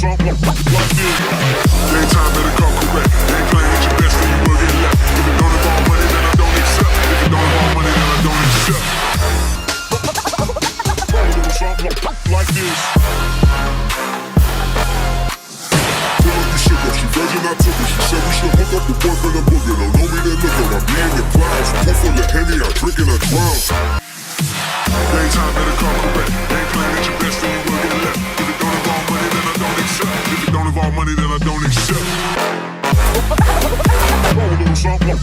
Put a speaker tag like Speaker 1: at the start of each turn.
Speaker 1: something like this. Daytime better come correct. Ain't playing at your best, then you will get left. If it don't involve money, then I don't accept. If it don't involve money, then I don't accept. A little something like this. Feel like you shook up, she virgin, I took her. She said we should hook up, the boyfriend a booger. Don't know me, then look her. I'm being the clouds. Pull full of Henny, I drink and I drown. Daytime better come correct. Ain't playing at your best, then you will get left. If it don't involve money, then I don't accept. If it don't involve money, then I don't accept. A little something